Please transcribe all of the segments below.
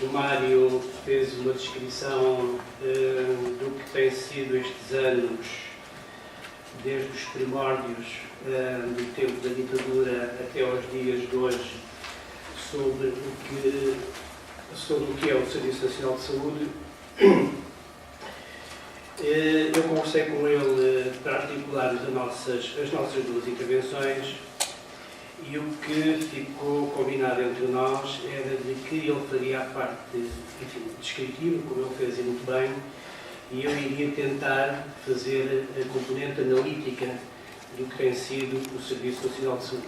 O Mário fez uma descrição do que tem sido estes anos, desde os primórdios do tempo da ditadura até aos dias de hoje, sobre o que é o Serviço Nacional de Saúde. Eu conversei com ele para articular as nossas duas intervenções e o que ficou combinado entre nós era de que ele faria a parte, descritiva, como ele fez e muito bem, e eu iria tentar fazer a componente analítica do que tem sido o Serviço Nacional de Saúde.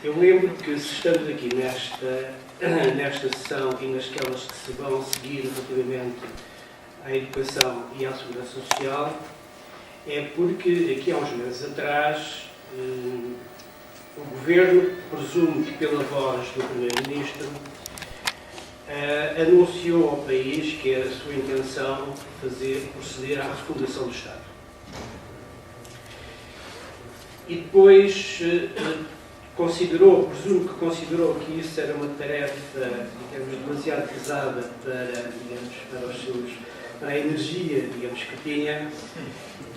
Eu lembro que, se estamos aqui nesta sessão e nasquelas que se vão seguir relativamente à educação e à segurança social, é porque aqui há uns meses atrás o Governo, presumo que pela voz do Primeiro-Ministro, anunciou ao país que era a sua intenção proceder à refundação do Estado. E depois presumo que considerou que isso era uma tarefa, digamos, demasiado pesada para a energia, digamos, que tinha,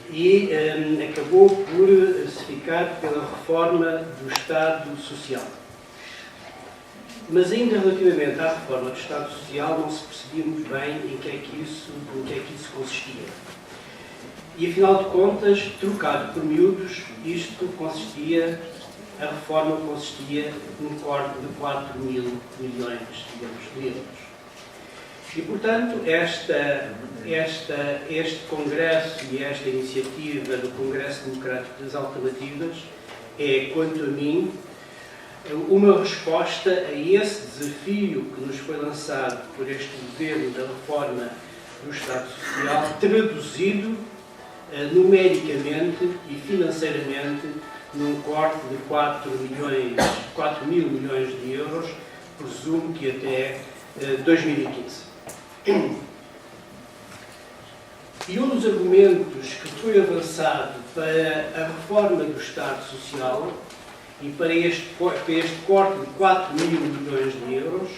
e acabou por se ficar pela reforma do Estado Social. Mas ainda relativamente à reforma do Estado Social não se percebia muito bem em que é que isso consistia. E afinal de contas, trocado por miúdos, a reforma consistia num corte de 4 mil milhões, digamos, de euros. E, portanto, este Congresso e esta iniciativa do Congresso Democrático das Alternativas é, quanto a mim, uma resposta a esse desafio que nos foi lançado por este governo da reforma do Estado Social, traduzido numericamente e financeiramente num corte de 4 mil milhões de euros, presumo que até 2015. E um dos argumentos que foi avançado para a reforma do Estado Social e para este corte de 4 mil milhões de euros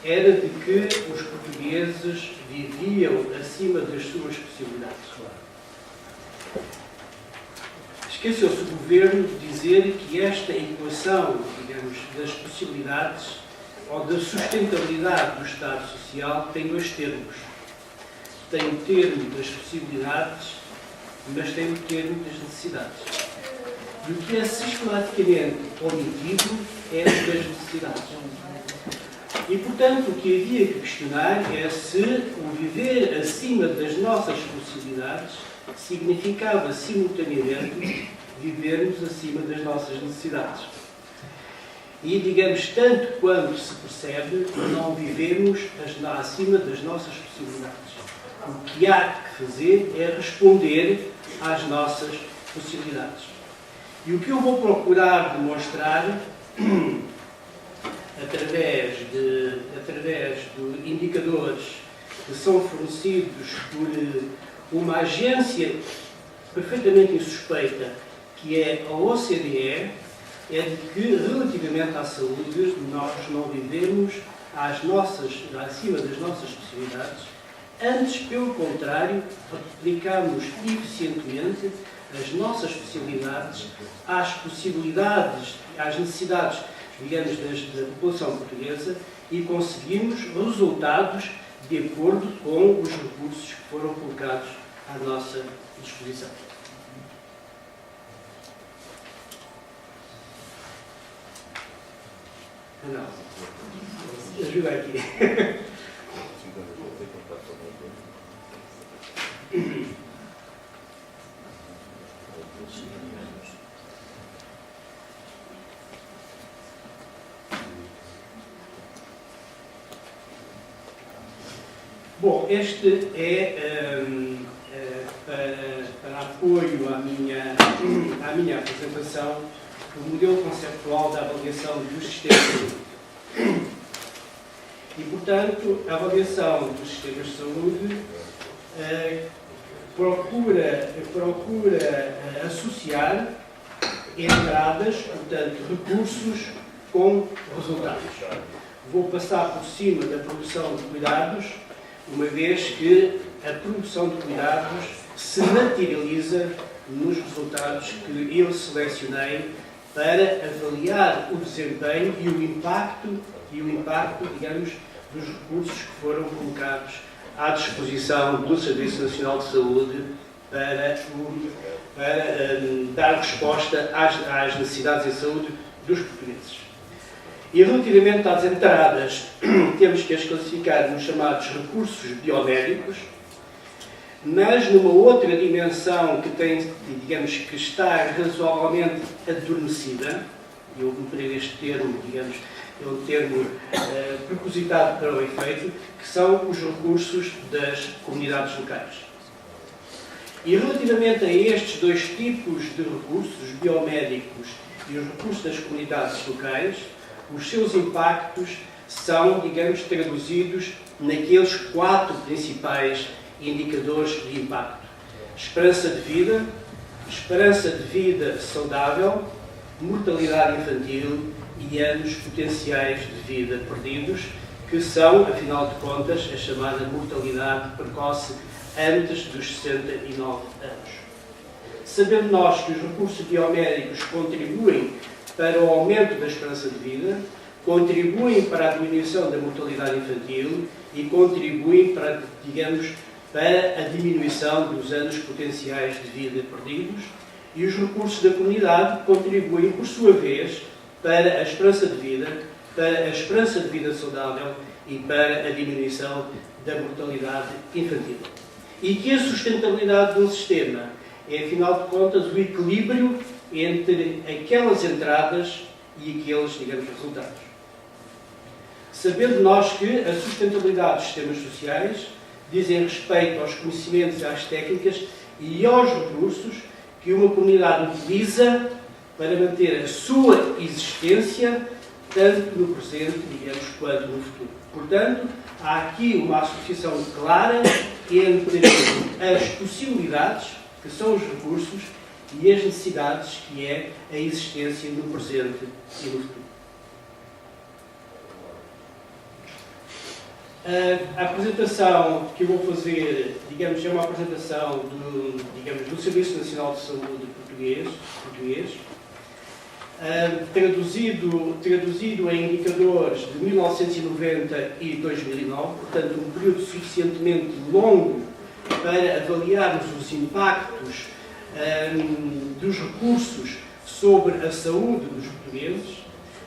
era de que os portugueses viviam acima das suas possibilidades. Esqueceu-se o Governo de dizer que esta equação, digamos, das possibilidades ou da sustentabilidade do Estado Social tem dois termos. Tem o termo das possibilidades, mas tem o termo das necessidades. E o que é sistematicamente omitido é as das necessidades. E, portanto, o que havia que questionar é se o viver acima das nossas possibilidades significava, simultaneamente, vivermos acima das nossas necessidades. E, digamos, tanto quanto se percebe, não vivemos acima das nossas possibilidades. O que há que fazer é responder às nossas possibilidades. E o que eu vou procurar demonstrar, através de indicadores que são fornecidos por uma agência perfeitamente insuspeita, que é a OCDE, é de que, relativamente à saúde, nós não vivemos acima das nossas possibilidades. Antes, pelo contrário, aplicamos eficientemente as nossas possibilidades às necessidades, digamos, da população portuguesa e conseguimos resultados de acordo com os recursos que foram colocados à nossa disposição. Não. Ajuda aqui. Bom, este é para apoio à minha apresentação o modelo conceptual da avaliação dos sistemas de saúde. E, portanto, a avaliação dos sistemas de saúde procura associar entradas, portanto, recursos com resultados. Vou passar por cima da produção de cuidados, uma vez que a produção de cuidados se materializa nos resultados que eu selecionei para avaliar o desempenho e o impacto, digamos, dos recursos que foram colocados à disposição do Serviço Nacional de Saúde para dar resposta às necessidades de saúde dos portugueses. E relativamente às entradas, temos que as classificar nos chamados recursos biomédicos, mas numa outra dimensão que tem, digamos, que está razoavelmente adormecida, eu emprego este termo, digamos, é um termo propositado para o efeito, que são os recursos das comunidades locais. E relativamente a estes dois tipos de recursos, os biomédicos e os recursos das comunidades locais, os seus impactos são, digamos, traduzidos naqueles 4 principais indicadores de impacto: esperança de vida saudável, mortalidade infantil e anos potenciais de vida perdidos, que são, afinal de contas, a chamada mortalidade precoce antes dos 69 anos. Sabendo nós que os recursos biomédicos contribuem para o aumento da esperança de vida, contribuem para a diminuição da mortalidade infantil e contribuem para, digamos, para a diminuição dos anos potenciais de vida perdidos, e os recursos da comunidade contribuem, por sua vez, para a esperança de vida saudável e para a diminuição da mortalidade infantil. E que a sustentabilidade de um sistema é, afinal de contas, o equilíbrio entre aquelas entradas e aqueles, digamos, resultados. Sabendo nós que a sustentabilidade dos sistemas sociais dizem respeito aos conhecimentos e às técnicas e aos recursos que uma comunidade utiliza para manter a sua existência, tanto no presente, digamos, quanto no futuro. Portanto, há aqui uma associação clara entre as possibilidades, que são os recursos, e as necessidades, que é a existência no presente e no futuro. A apresentação que eu vou fazer, digamos, é uma apresentação do Serviço Nacional de Saúde português, traduzido em indicadores de 1990 e 2009, portanto um período suficientemente longo para avaliarmos os impactos dos recursos sobre a saúde dos portugueses,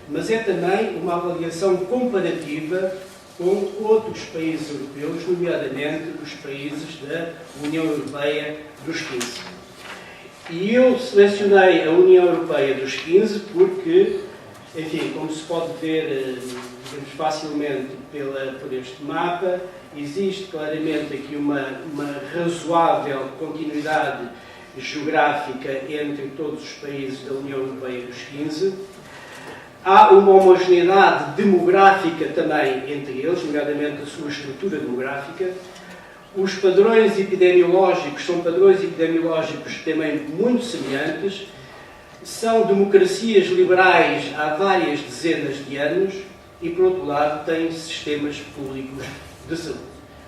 mas é também uma avaliação comparativa com outros países europeus, nomeadamente os países da União Europeia dos 15. E eu selecionei a União Europeia dos 15 porque, enfim, como se pode ver, digamos, facilmente por este mapa, existe claramente aqui uma razoável continuidade geográfica entre todos os países da União Europeia dos 15. Há uma homogeneidade demográfica também entre eles, nomeadamente a sua estrutura demográfica. Os padrões epidemiológicos são padrões epidemiológicos também muito semelhantes. São democracias liberais há várias dezenas de anos e, por outro lado, têm sistemas públicos de saúde.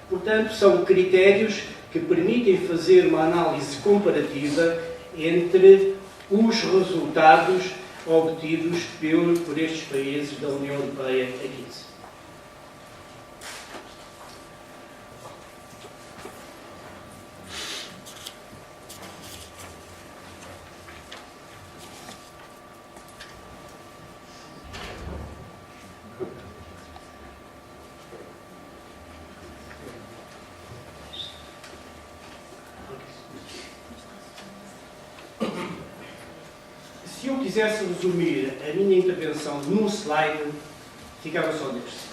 Portanto, são critérios que permitem fazer uma análise comparativa entre os resultados obtidos por estes países da União Europeia a 15. Se eu quisesse resumir a minha intervenção num slide, ficava só neste.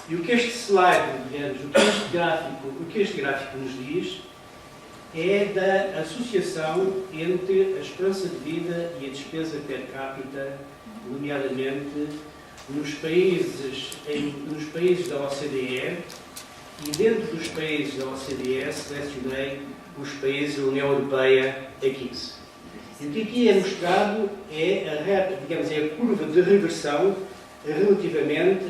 E o que este slide, digamos, o que este gráfico nos diz é da associação entre a esperança de vida e a despesa per capita, nomeadamente nos países da OCDE, e dentro dos países da OCDE selecionei os países da União Europeia a 15. E o que aqui é mostrado é a reta, digamos, é a curva de reversão relativamente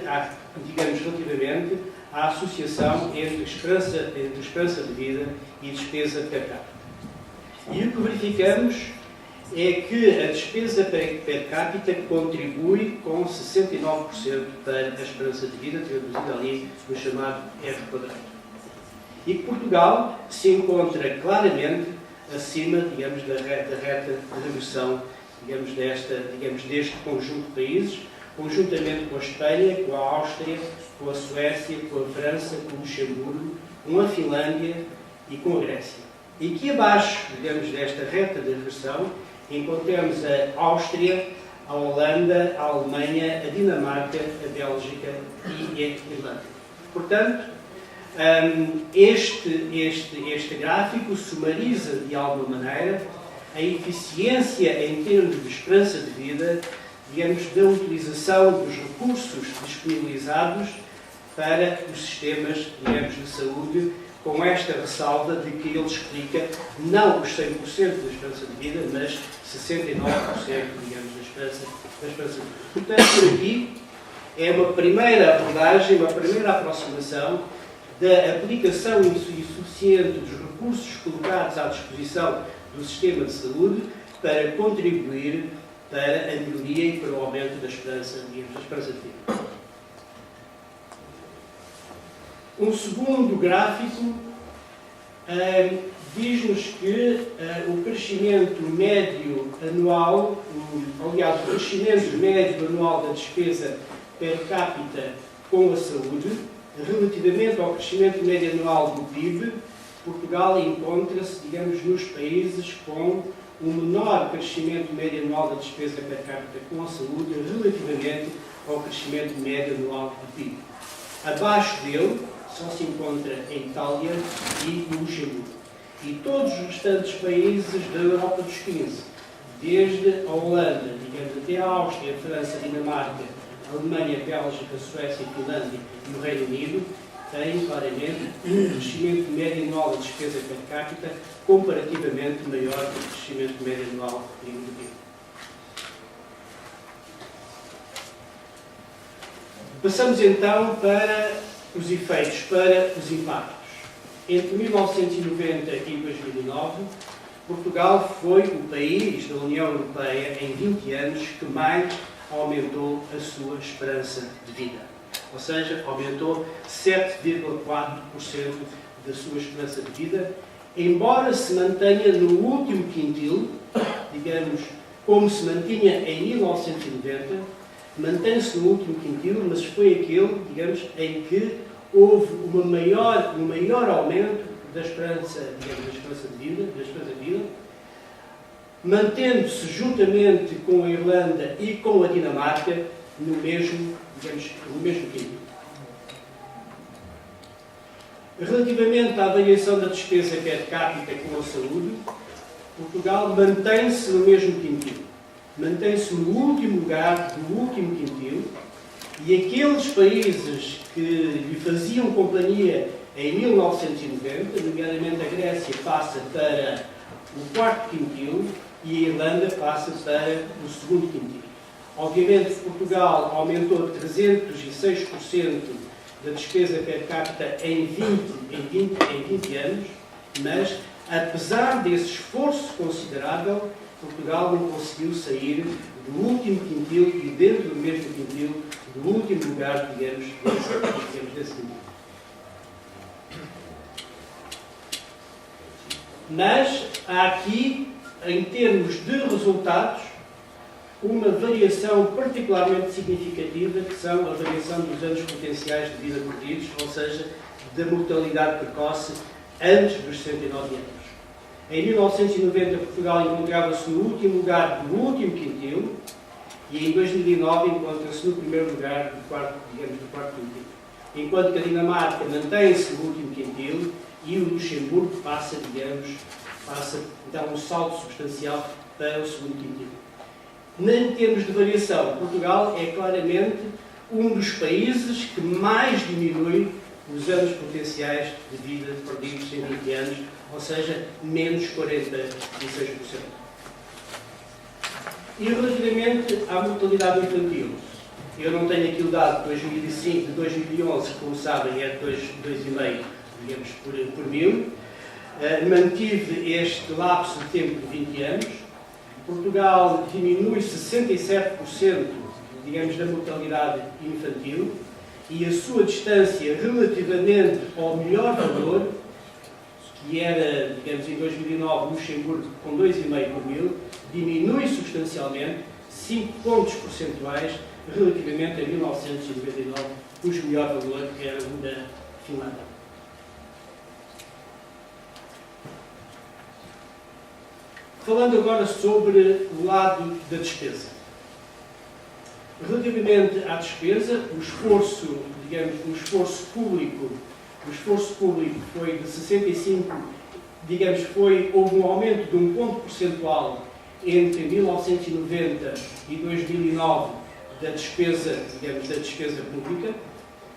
à associação entre esperança de vida e despesa per capita. E o que verificamos é que a despesa per capita contribui com 69% para a esperança de vida, traduzida ali no chamado R². E que Portugal se encontra claramente acima, digamos, da reta de reversão, digamos, deste conjunto de países, conjuntamente com a Espanha, com a Áustria, com a Suécia, com a França, com o Luxemburgo, com a Finlândia e com a Grécia. E aqui abaixo, digamos, desta reta de reversão, encontramos a Áustria, a Holanda, a Alemanha, a Dinamarca, a Bélgica e a Irlanda. Portanto, este gráfico sumariza, de alguma maneira, a eficiência em termos de esperança de vida, digamos, da utilização dos recursos disponibilizados para os sistemas, digamos, de saúde, com esta ressalva de que ele explica não os 100% da esperança de vida, mas 69%, digamos, da esperança de vida. Portanto, por aqui é uma primeira abordagem, uma primeira aproximação da aplicação insuficiente dos recursos colocados à disposição do sistema de saúde para contribuir para a melhoria e para o aumento da esperança, digamos, da esperança de vida. Um segundo gráfico diz-nos que o crescimento médio anual, aliás, o crescimento médio anual da despesa per capita com a saúde, relativamente ao crescimento médio anual do PIB, Portugal encontra-se, digamos, nos países com o menor crescimento médio anual da despesa per capita com a saúde relativamente ao crescimento médio anual do PIB. Abaixo dele só se encontra a Itália e o Luxemburgo. E todos os restantes países da Europa dos 15, desde a Holanda, digamos, até a Áustria, a França, a Dinamarca, a Alemanha, a Bélgica, a Suécia, a Finlândia e o Reino Unido, têm claramente um crescimento médio anual da despesa per capita comparativamente maior que o crescimento médio anual do PIB. Passamos então para os efeitos, para os impactos. Entre 1990 e 2009, Portugal foi o país da União Europeia em 20 anos que mais aumentou a sua esperança de vida. Ou seja, aumentou 7,4% da sua esperança de vida, embora se mantenha no último quintil, digamos, como se mantinha em 1990, mantém-se no último quintil, mas foi aquele, digamos, em que houve um maior aumento da esperança, digamos, da esperança de vida, mantendo-se juntamente com a Irlanda e com a Dinamarca no mesmo, digamos, no mesmo quintil. Relativamente à variação da despesa per capita com a saúde, Portugal mantém-se no mesmo quintil. Mantém-se no último lugar do último quintil, e aqueles países que lhe faziam companhia em 1990, nomeadamente a Grécia, passa para o quarto quintil e a Irlanda passa para o segundo quintil. Obviamente, Portugal aumentou 306% da despesa per capita em 20 anos, mas, apesar desse esforço considerável, Portugal não conseguiu sair do último quintil e, dentro do mesmo quintil, do último lugar, digamos, desse quintil. Mas há aqui, em termos de resultados, uma variação particularmente significativa, que são a variação dos anos potenciais de vida perdidos, ou seja, da mortalidade precoce antes dos 69 anos. Em 1990, Portugal encontrava-se no último lugar do último quintil e em 2009 encontra-se no primeiro lugar do quarto quintil. Enquanto que a Dinamarca mantém-se no último quintil e o Luxemburgo passa então um salto substancial para o segundo quintil. Em termos de variação, Portugal é claramente um dos países que mais diminui os anos potenciais de vida perdidos em 20 anos, ou seja, menos 46%. E relativamente à mortalidade infantil, eu não tenho aqui o dado de 2005, de 2011, como sabem, é 2,5, digamos, por mil. Mantive este lapso de tempo de 20 anos. Portugal diminui 67%, digamos, da mortalidade infantil, e a sua distância relativamente ao melhor valor, que era, digamos, em 2009, Luxemburgo com 2,5 por mil, diminui substancialmente 5 pontos percentuais relativamente a 1999, cujo melhor valor era o da Finlândia. Falando agora sobre o lado da despesa. Relativamente à despesa, o esforço, digamos, o esforço público foi de 65, digamos, houve um aumento de um ponto percentual entre 1990 e 2009 da despesa, digamos, da despesa pública.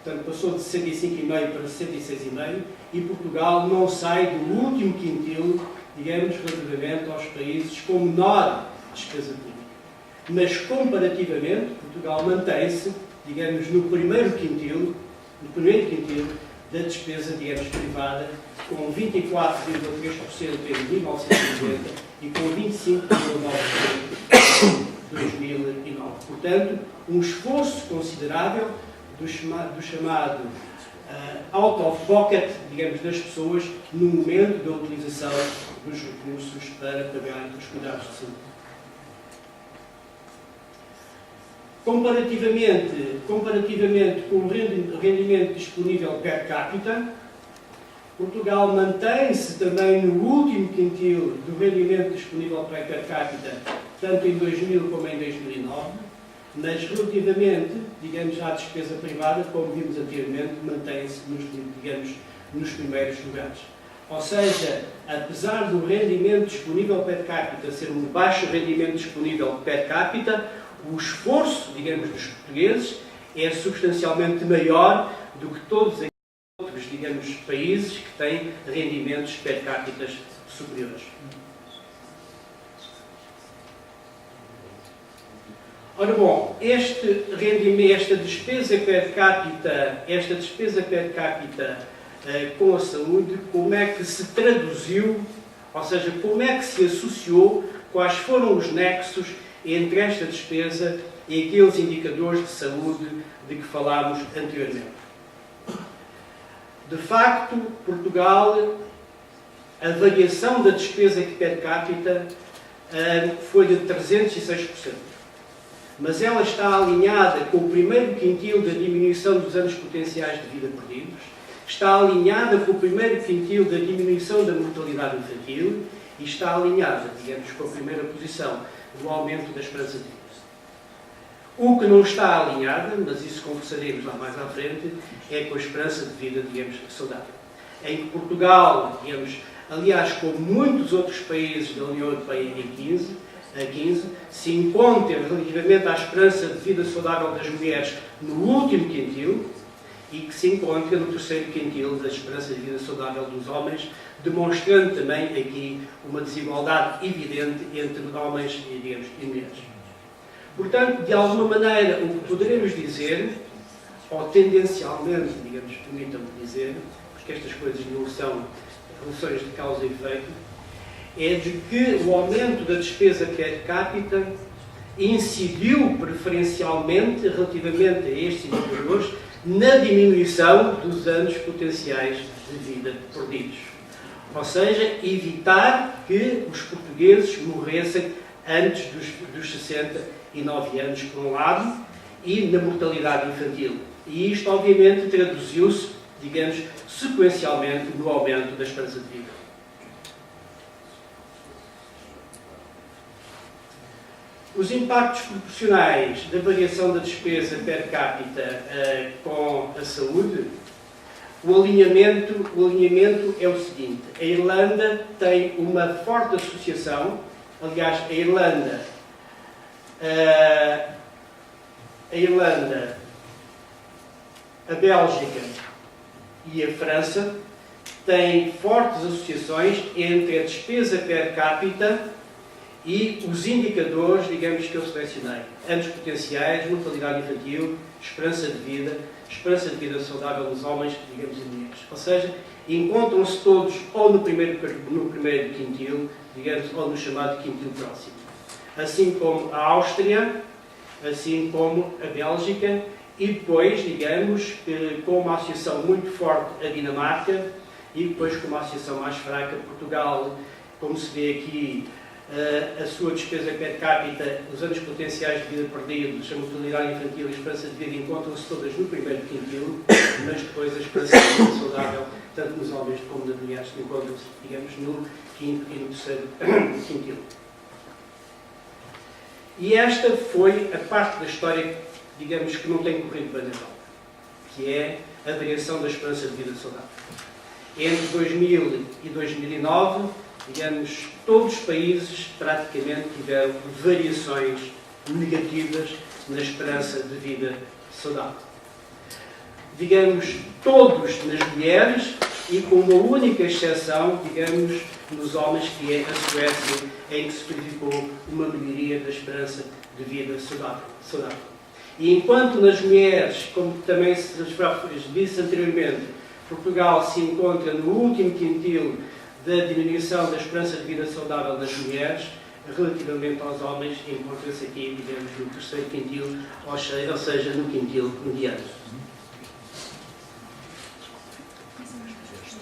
Portanto, passou de 65,5% para 66,5%, e Portugal não sai do último quintil, digamos, relativamente aos países com menor despesa pública. Mas, comparativamente, Portugal mantém-se, digamos, no primeiro quintil da despesa, digamos, privada, com 24,3% em 1990 e com 25,9% em 2009. Portanto, um esforço considerável do chamado out of pocket, digamos, das pessoas no momento da utilização dos recursos para pagar os cuidados de saúde. Comparativamente com o rendimento disponível per capita, Portugal mantém-se também no último quintil do rendimento disponível per capita, tanto em 2000 como em 2009, mas relativamente, digamos, à despesa privada, como vimos anteriormente, mantém-se nos primeiros lugares. Ou seja, apesar do rendimento disponível per capita ser um baixo rendimento disponível per capita, o esforço, digamos, dos portugueses é substancialmente maior do que todos os outros, digamos, países que têm rendimentos per capita superiores. Ora bom, esta despesa per capita com a saúde, como é que se traduziu, ou seja, como é que se associou, quais foram os nexos entre esta despesa e aqueles indicadores de saúde de que falámos anteriormente. De facto, Portugal, a variação da despesa per capita foi de 306%. Mas ela está alinhada com o primeiro quintil da diminuição dos anos potenciais de vida perdidos, está alinhada com o primeiro quintil da diminuição da mortalidade infantil e está alinhada, digamos, com a primeira posição do aumento da esperança de vida. O que não está alinhada, mas isso conversaremos lá mais à frente, é com a esperança de vida, digamos, saudável. Em que Portugal, digamos, aliás, como muitos outros países da União Europeia a 15, se encontra relativamente à esperança de vida saudável das mulheres no último quintil e que se encontra no terceiro quintil da esperança de vida saudável dos homens, demonstrando também aqui uma desigualdade evidente entre homens e, digamos, e mulheres. Portanto, de alguma maneira, o que poderemos dizer, ou tendencialmente, digamos, permitam-me dizer, porque estas coisas não são relações de causa e efeito, é de que o aumento da despesa per capita incidiu preferencialmente, relativamente a estes indicadores, na diminuição dos anos potenciais de vida perdidos. Ou seja, evitar que os portugueses morressem antes dos 69 anos, por um lado, e na mortalidade infantil. E isto, obviamente, traduziu-se, digamos, sequencialmente no aumento da esperança de vida. Os impactos proporcionais da variação da despesa per capita com a saúde, o alinhamento é o seguinte: a Irlanda tem uma forte associação, aliás, a Irlanda, a Bélgica e a França têm fortes associações entre a despesa per capita e os indicadores, digamos, que eu selecionei. Anos potenciais, mortalidade infantil, esperança de vida saudável nos homens, digamos, e mulheres. Ou seja, encontram-se todos ou no primeiro quintil, digamos, ou no chamado quintil próximo. Assim como a Áustria, assim como a Bélgica, e depois, digamos, com uma associação muito forte a Dinamarca, e depois com uma associação mais fraca, Portugal, como se vê aqui, a sua despesa per capita, os anos potenciais de vida perdidos, a mortalidade infantil e a esperança de vida encontram-se todas no primeiro quintil, mas depois a esperança de vida saudável, tanto nos homens como nas mulheres, encontram-se, digamos, no quinto e no terceiro quintil. E esta foi a parte da história, digamos, que não tem corrido bem na volta, que é a variação da esperança de vida saudável. Entre 2000 e 2009, digamos, todos os países praticamente tiveram variações negativas na esperança de vida saudável. Digamos, todos nas mulheres e com uma única exceção, digamos, nos homens, que é a Suécia, em que se verificou uma melhoria da esperança de vida saudável. E enquanto nas mulheres, como também se disse anteriormente, Portugal se encontra no último quintil da diminuição da esperança de vida saudável das mulheres, relativamente aos homens, encontra-se aqui, digamos, no terceiro quintil, ou seja, no quintil mediano.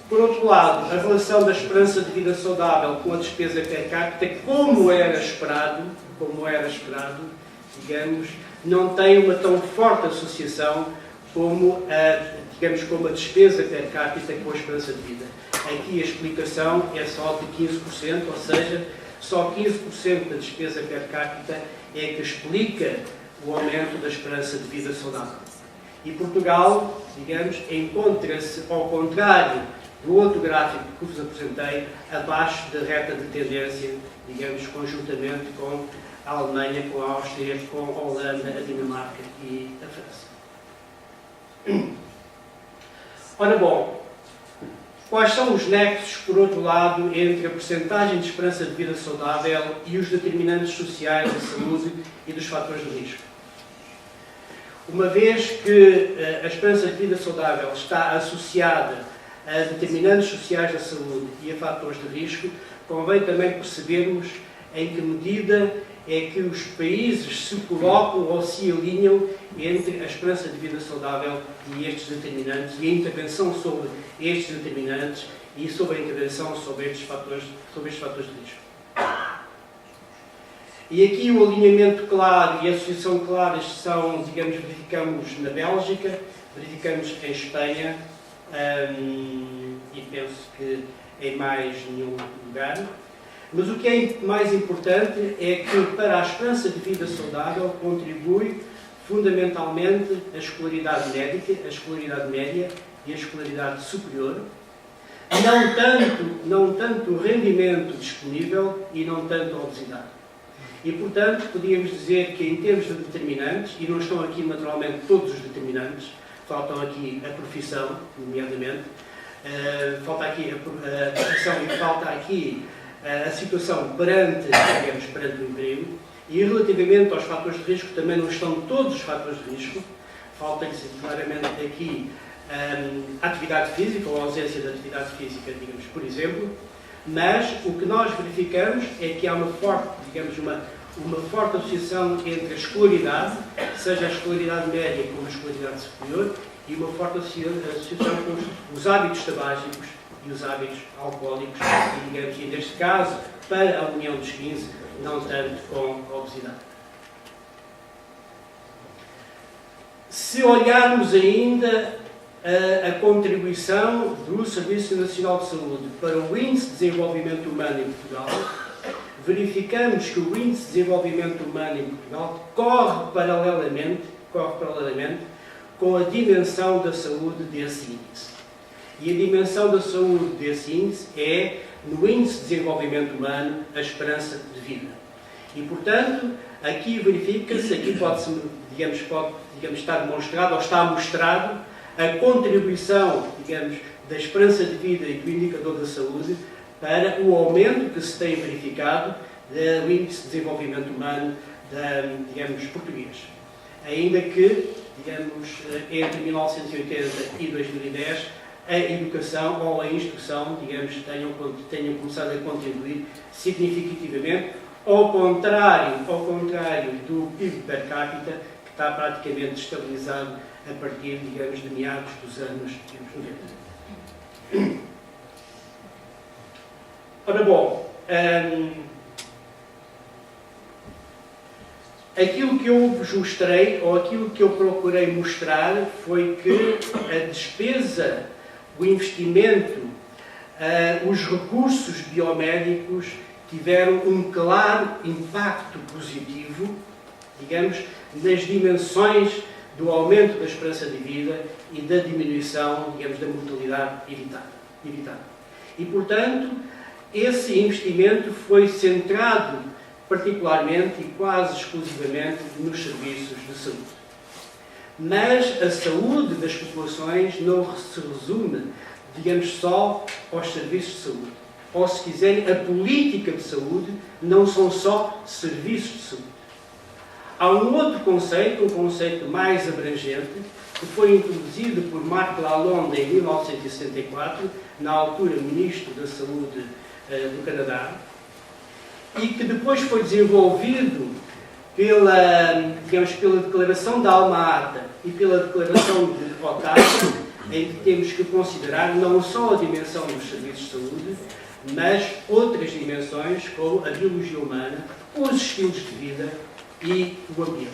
Por outro lado, a relação da esperança de vida saudável com a despesa per capita, como era esperado, digamos, não tem uma tão forte associação como a despesa per capita com a esperança de vida. Aqui a explicação é só de 15%, ou seja, só 15% da despesa per capita é que explica o aumento da esperança de vida saudável. E Portugal, digamos, encontra-se, ao contrário do outro gráfico que vos apresentei, abaixo da reta de tendência, digamos, conjuntamente com a Alemanha, com a Áustria, com a Holanda, a Dinamarca e a França. Ora bom, quais são os nexos, por outro lado, entre a percentagem de esperança de vida saudável e os determinantes sociais da saúde e dos fatores de risco? Uma vez que a esperança de vida saudável está associada a determinantes sociais da saúde e a fatores de risco, convém também percebermos em que medida é que os países se colocam ou se alinham entre a esperança de vida saudável e estes determinantes, e a intervenção sobre estes determinantes e sobre a intervenção sobre estes fatores de risco. E aqui o alinhamento claro e a associação claras são, digamos, verificamos na Bélgica, verificamos em Espanha, e penso que em mais nenhum lugar. Mas o que é mais importante é que para a esperança de vida saudável contribui fundamentalmente a escolaridade média e a escolaridade superior, não tanto o rendimento disponível e não tanto a obesidade. E, portanto, podíamos dizer que em termos de determinantes, e não estão aqui naturalmente todos os determinantes, faltam aqui a profissão, nomeadamente, falta aqui a profissão e falta aqui a situação perante o emprego, e relativamente aos fatores de risco também não estão todos os fatores de risco, falta-lhes claramente aqui a atividade física ou a ausência de atividade física, digamos, por exemplo, mas o que nós verificamos é que há uma forte, digamos, uma forte associação entre a escolaridade, seja a escolaridade média como a escolaridade superior, e uma forte associação com os hábitos tabágicos e os hábitos alcoólicos, e, digamos, e neste caso, para a União dos 15, não tanto com a obesidade. Se olharmos ainda a contribuição do Serviço Nacional de Saúde para o Índice de Desenvolvimento Humano em Portugal, verificamos que o Índice de Desenvolvimento Humano em Portugal corre paralelamente com a dimensão da saúde desse índice. E a dimensão da saúde desse índice é, no Índice de Desenvolvimento Humano, a esperança de vida. E, portanto, aqui verifica-se, aqui pode estar demonstrado, ou está mostrado, a contribuição, digamos, da esperança de vida e do indicador da saúde para o aumento que se tem verificado do Índice de Desenvolvimento Humano, digamos, português. Ainda que, digamos, entre 1980 e 2010, a educação ou a instrução, digamos, tenham começado a contribuir significativamente, ao contrário do PIB per capita, que está praticamente estabilizado a partir, digamos, de meados dos anos 90. Ora bom, aquilo que eu vos mostrei, ou aquilo que eu procurei mostrar, foi que a despesa, o investimento, os recursos biomédicos tiveram um claro impacto positivo, digamos, nas dimensões do aumento da esperança de vida e da diminuição, digamos, da mortalidade evitada. E, portanto, esse investimento foi centrado particularmente e quase exclusivamente nos serviços de saúde. Mas a saúde das populações não se resume, digamos, só aos serviços de saúde. Ou, se quiserem, a política de saúde não são só serviços de saúde. Há um outro conceito, um conceito mais abrangente, que foi introduzido por Marc Lalonde em 1964, na altura Ministro da Saúde do Canadá, e que depois foi desenvolvido pela Declaração de Alma-Ata e pela Declaração de Ottawa, em que temos que considerar não só a dimensão dos serviços de saúde, mas outras dimensões, como a biologia humana, os estilos de vida e o ambiente.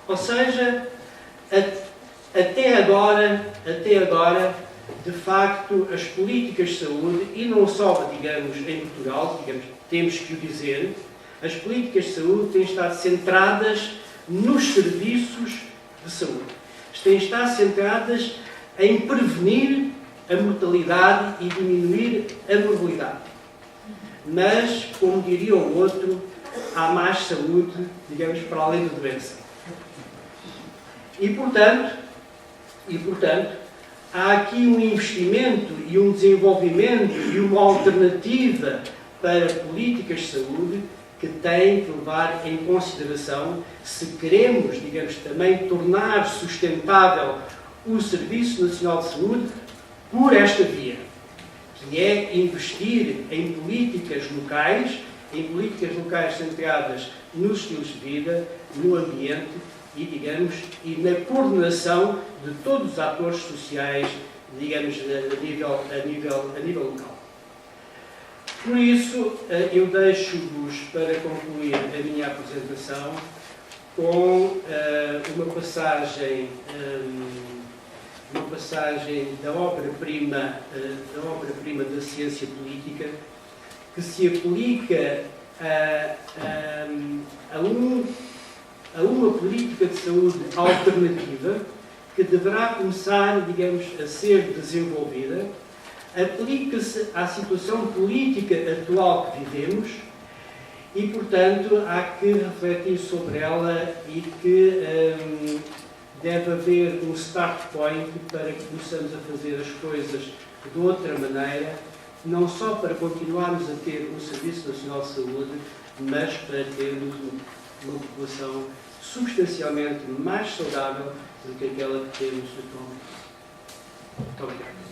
Ou seja, até agora, de facto, as políticas de saúde, e não só, digamos, em Portugal, digamos, temos que o dizer, as políticas de saúde têm estado centradas nos serviços de saúde. Têm estado centradas em prevenir a mortalidade e diminuir a morbilidade. Mas, como diria o outro, há mais saúde, digamos, para além da doença. E, portanto, há aqui um investimento e um desenvolvimento e uma alternativa para políticas de saúde que têm que levar em consideração, se queremos, digamos, também tornar sustentável o Serviço Nacional de Saúde por esta via, que é investir em políticas locais centradas nos estilos de vida, no ambiente e, digamos, e na coordenação de todos os atores sociais, digamos, a nível local. Por isso, eu deixo-vos para concluir a minha apresentação com uma passagem da obra-prima da ciência política, que se aplica a uma política de saúde alternativa que deverá começar, digamos, a ser desenvolvida, aplica-se à situação política atual que vivemos e, portanto, há que refletir sobre ela e que deve haver um start point para que possamos a fazer as coisas de outra maneira, não só para continuarmos a ter um Serviço Nacional de Saúde, mas para termos uma população substancialmente mais saudável do que aquela que temos atualmente. Muito obrigado.